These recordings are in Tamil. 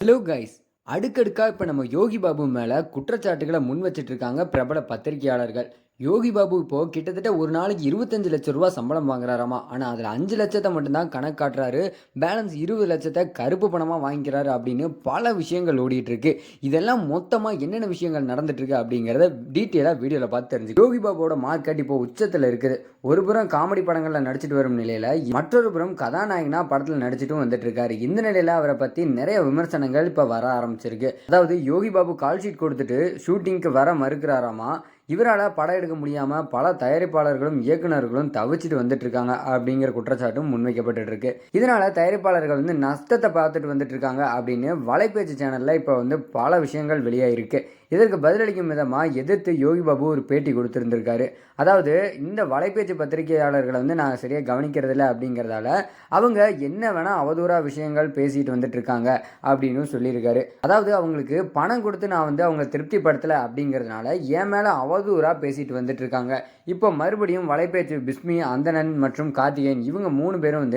Hello guys. அடுக்கடுக்கா இப்ப நம்ம யோகி பாபு மேல குற்றச்சாட்டுகள முன் வச்சுட்டு இருக்காங்க பிரபல பத்திரிகையாளர்கள். யோகி பாபு இப்போ கிட்டத்தட்ட ஒரு நாளைக்கு ரூ. 25,00,000 சம்பளம் வாங்குறாராமா. ஆனா அதுல 5,00,000 மட்டும் தான் கணக்கு காட்டுறாரு. பேலன்ஸ் 20,00,000 கருப்பு பணமா வாங்கிக்கிறாரு அப்படின்னு பல விஷயங்கள் ஓடிட்டு இருக்கு. இதெல்லாம் மொத்தமா என்னென்ன விஷயங்கள் நடந்துட்டு இருக்கு அப்படிங்கறத டீட்டெயிலா வீடியோல பார்த்து தெரிஞ்சுக்கலாம். யோகி பாபுவோட மார்க்கெட் இப்போ உச்சத்துல இருக்குது. ஒரு புறம் காமெடி படங்கள்ல நடிச்சிட்டு வரும் நிலையில மற்றொரு புறம் கதாநாயகனா படத்துல நடிச்சிட்டும் வந்துட்டு இருக்காரு. இந்த நிலையில அவரை பத்தி நிறைய விமர்சனங்கள் இப்ப வர ஆரம்பிச்சிருக்கு. அதாவது யோகி பாபு கால் ஷீட் கொடுத்துட்டு ஷூட்டிங்க்கு வர மறுக்கிறாராமா. இவரால படம் எடுக்க முடியாம பல தயாரிப்பாளர்களும் இயக்குனர்களும் தவிச்சிட்டு வந்துட்டு இருக்காங்க அப்படிங்கிற குற்றச்சாட்டும் முன்வைக்கப்பட்டு இருக்கு. இதனால தயாரிப்பாளர்கள் நஷ்டத்தை பார்த்துட்டு வந்துட்டு இருக்காங்க அப்படின்னு வலைபேச்சு சேனல்ல இப்ப பல விஷயங்கள் வெளியாயிருக்கு. இதற்கு பதிலளிக்கும் விதமா எதிர்த்து யோகி பாபு ஒரு பேட்டி கொடுத்திருந்திருக்காரு. அதாவது இந்த வலைபேச்சு பத்திரிகையாளர்களை நான் சரியா கவனிக்கிறது இல்லை அப்படிங்கிறதால அவங்க என்ன வேணா அவதூறா விஷயங்கள் பேசிட்டு வந்துட்டு இருக்காங்க அப்படின்னு சொல்லியிருக்காரு. அதாவது அவங்களுக்கு பணம் கொடுத்து நான் அவங்களை திருப்திப்படுத்தலை அப்படிங்கிறதுனால என் மேல அவதூறா பேசிட்டு வந்துட்டு இருக்காங்க. இப்போ மறுபடியும் வலைபேச்சு பிஸ்மி, அந்தணன் மற்றும் கார்த்திகேயன் இவங்க 3 பேரும்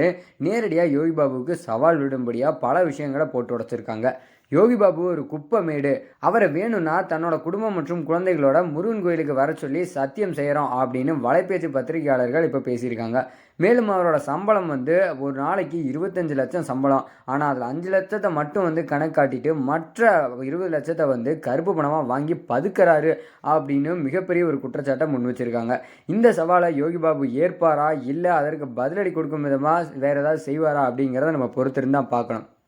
நேரடியாக யோகி பாபுவுக்கு சவால் விடும்படியா பல விஷயங்களை போட்டு உடைச்சிருக்காங்க. யோகி பாபு ஒரு குப்பமேடு, அவரை வேணும்னா தன்னோட குடும்பம் மற்றும் குழந்தைகளோட முருகன் கோயிலுக்கு வர சொல்லி சத்தியம் செய்யறோம் அப்படின்னு வலைபேச்சு பத்திரிகையாளர்கள் இப்ப பேசியிருக்காங்க. மேலும் அவரோட சம்பளம் ஒரு நாளைக்கு 25 லட்சம் சம்பளம். ஆனா அதுல 5 லட்சத்தை மட்டும் கணக்கு காட்டிட்டு மற்ற 20 லட்சத்தை கருப்பு பணமா வாங்கி பதுக்கிறாரு அப்படின்னு மிகப்பெரிய ஒரு குற்றச்சாட்டை முன் வச்சிருக்காங்க. இந்த சவாலை யோகி பாபு ஏற்பாரா இல்ல அதற்கு பதிலடி கொடுக்கும் விதமா வேற ஏதாவது செய்வாரா அப்படிங்கிறத நம்ம பொறுத்திருந்தா பார்க்கணும்.